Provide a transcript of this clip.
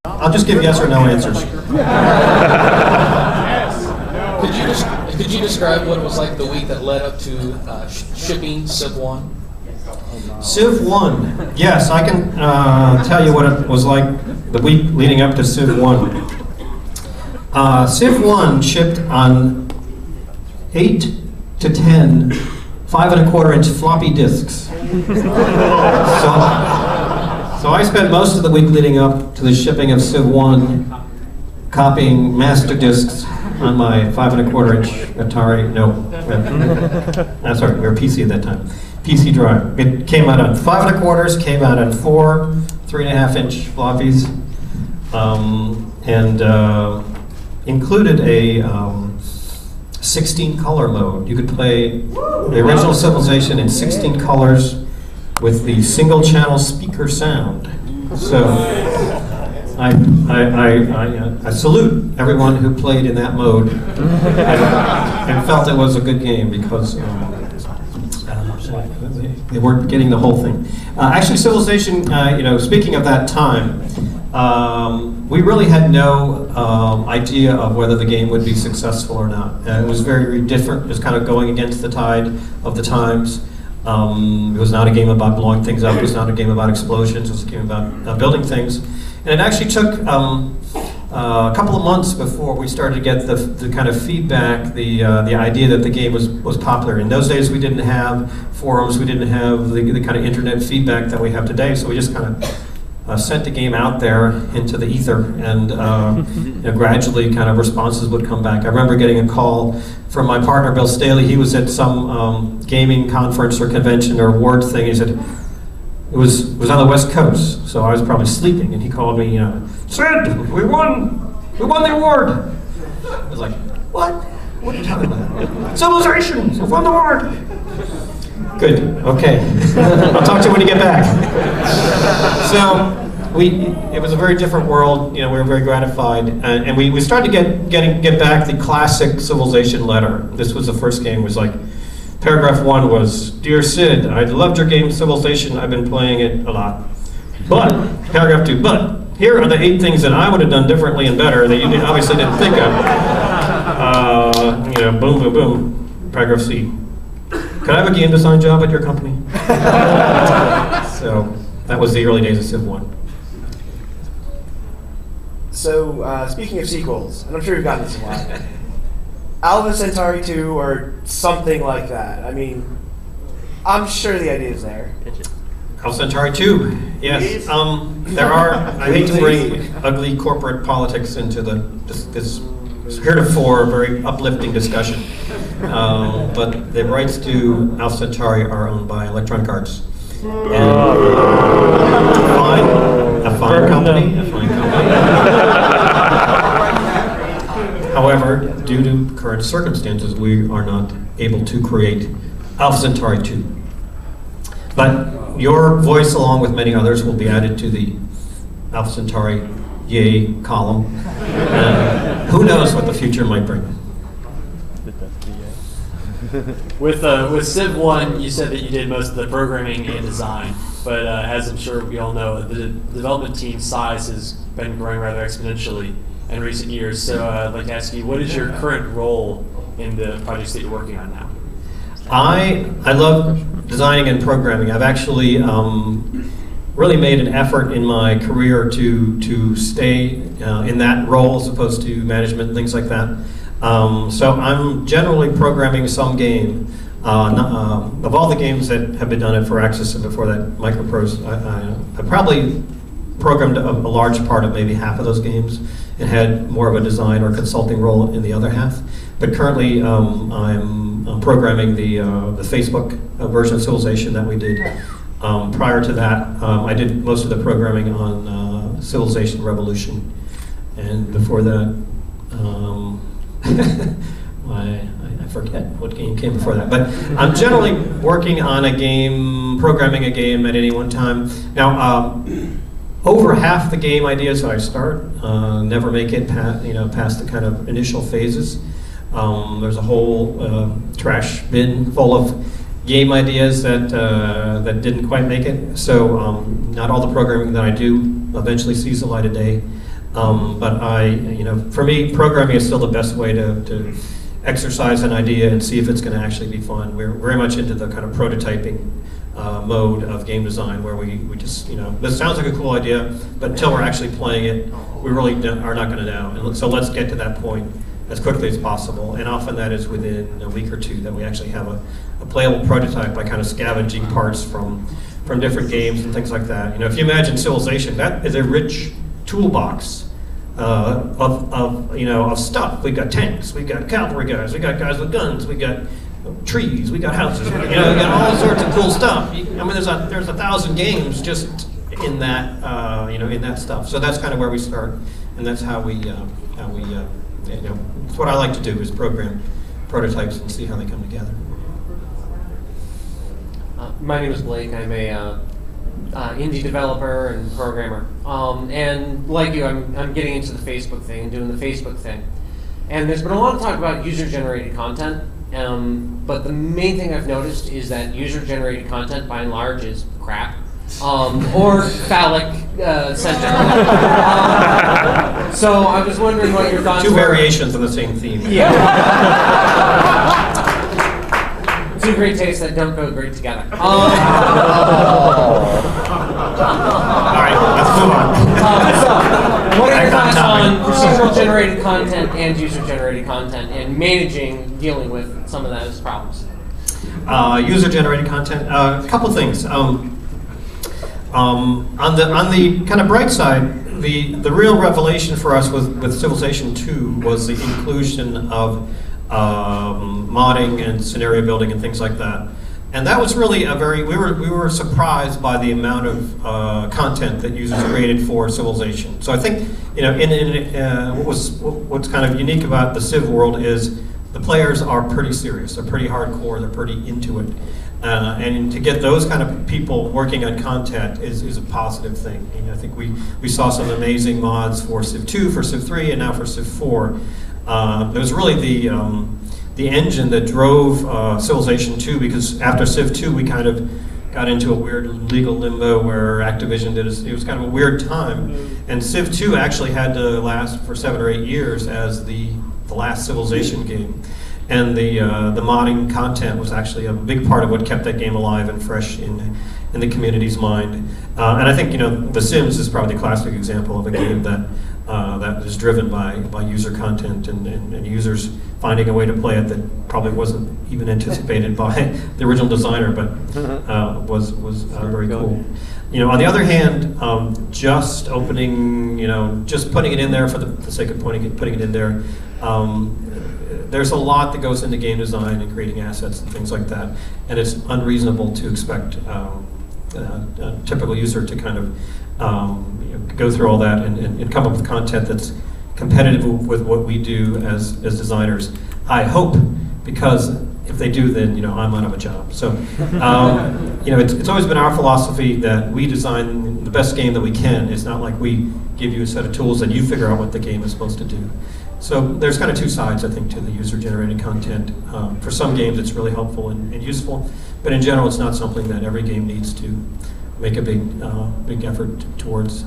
I'll just give yes or no answers. Could you describe what it was like the week that led up to shipping Civ 1? Civ 1, yes, I can tell you what it was like the week leading up to Civ 1. Civ 1 shipped on 8 to 10 5¼ inch floppy disks. So I spent most of the week leading up to the shipping of Civ 1 copying master disks on my 5¼ inch Atari, that's right, we were PC at that time, PC drive. It came out on 5¼ came out on 4 3½ inch floppies, and included a 16 color mode. You could play the original Civilization in 16 colors with the single channel speaker sound. So I salute everyone who played in that mode and felt it was a good game because they weren't getting the whole thing. Actually, Civilization, speaking of that time, we really had no idea of whether the game would be successful or not. It was very different. It was kind of going against the tide of the times. It was not a game about blowing things up. It was not a game about explosions. It was a game about building things. And it actually took a couple of months before we started to get the kind of feedback, the idea that the game was popular. In those days, we didn't have forums. We didn't have the kind of internet feedback that we have today. So we just kind of sent the game out there into the ether, and gradually kind of responses would come back. I remember getting a call from my partner, Bill Staley. He was at some gaming conference or convention or award thing. He said, it was on the West Coast, so I was probably sleeping, and he called me, Sid, we won the award. I was like, what? What are you talking about? Civilization, we won the award. Good, okay. I'll talk to you when you get back. So, it was a very different world. We were very gratified, and we started to get back the classic Civilization letter. This was the first game. It was like, paragraph 1 was, Dear Sid, I loved your game Civilization. I've been playing it a lot. But, paragraph 2, but here are the 8 things that I would have done differently and better that you obviously didn't think of. Boom, boom, boom. Paragraph C. Could I have a game design job at your company? So that was the early days of Civ 1. So speaking of sequels, and I'm sure you've gotten this a lot, Alpha Centauri 2 or something like that. I mean, I'm sure the idea is there. Alpha Centauri 2, yes. There are, I hate to bring ugly corporate politics into this heretofore very uplifting discussion. But the rights to Alpha Centauri are owned by Electronic Arts. And a fine company. However, due to current circumstances, we are not able to create Alpha Centauri 2. But your voice, along with many others, will be added to the Alpha Centauri yay column. Who knows what the future might bring. With Civ 1, you said that you did most of the programming and design, but as I'm sure we all know, the development team size has been growing rather exponentially in recent years. So I'd like to ask you, what is your current role in the projects that you're working on now? I love designing and programming. I've actually really made an effort in my career to stay in that role as opposed to management and things like that. So I'm generally programming some game. Of all the games that have been done at 4Axis and before that, Microprose, I probably programmed a large part of maybe half of those games and had more of a design or consulting role in the other half. But currently I'm programming the Facebook version of Civilization that we did. Prior to that, I did most of the programming on Civilization Revolution. And before that, I forget what game came before that, but I'm generally working on a game, programming a game at any one time. Now, over half the game ideas that I start never make it past the kind of initial phases. There's a whole trash bin full of game ideas that didn't quite make it. So not all the programming that I do eventually sees the light of day. But for me, programming is still the best way to exercise an idea and see if it's going to actually be fun. We're very much into the kind of prototyping mode of game design, where we just, this sounds like a cool idea, but until we're actually playing it, we really are not going to know. And so let's get to that point as quickly as possible. And often that is within a week or two that we actually have a playable prototype by kind of scavenging parts from different games and things like that. If you imagine Civilization, that is a rich toolbox of stuff. We've got tanks, we've got cavalry guys, we got guys with guns, we got trees, we got houses, we got all sorts of cool stuff. There's 1,000 games just in that in that stuff. So that's kind of where we start, and that's how we it's what I like to do, is program prototypes and see how they come together. My name is Blake. I'm a indie developer and programmer. And like you, I'm getting into the Facebook thing and doing the Facebook thing. And there's been a lot of talk about user-generated content. But the main thing I've noticed is that user-generated content, by and large, is crap. Or phallic centric. So I was wondering what your thoughts were. Two variations of the same theme. Yeah. Two great tastes that don't go great together. All right, let's move on. So, what are your thoughts on procedural generated content and user generated content, and dealing with some of those problems? User generated content. A couple things. On the kind of bright side, the real revelation for us with Civilization 2 was the inclusion of modding and scenario building and things like that. And that was really we were surprised by the amount of content that users created for Civilization. So I think, what's kind of unique about the Civ world is the players are pretty serious, they're pretty hardcore, they're pretty into it. And to get those kind of people working on content is a positive thing. And I think we saw some amazing mods for Civ 2, for Civ 3, and now for Civ 4. It was really the engine that drove Civilization 2, because after Civ 2 we kind of got into a weird legal limbo where Activision it was kind of a weird time. And Civ 2 actually had to last for 7 or 8 years as the last Civilization game. And the modding content was actually a big part of what kept that game alive and fresh in the community's mind. And I think The Sims is probably the classic example of a game that is driven by user content and users finding a way to play it that probably wasn't even anticipated by the original designer, but was very cool. On the other hand, just opening, just putting it in there for the sake of putting it in there. There's a lot that goes into game design and creating assets and things like that, and it's unreasonable to expect a typical user to kind of go through all that and come up with content that's competitive with what we do as designers. I hope, because if they do, then I'm out of a job. So it's always been our philosophy that we design the best game that we can. It's not like we give you a set of tools and you figure out what the game is supposed to do. So there's kind of two sides, I think, to the user-generated content. For some games, it's really helpful and useful, but in general, it's not something that every game needs to make a big effort towards.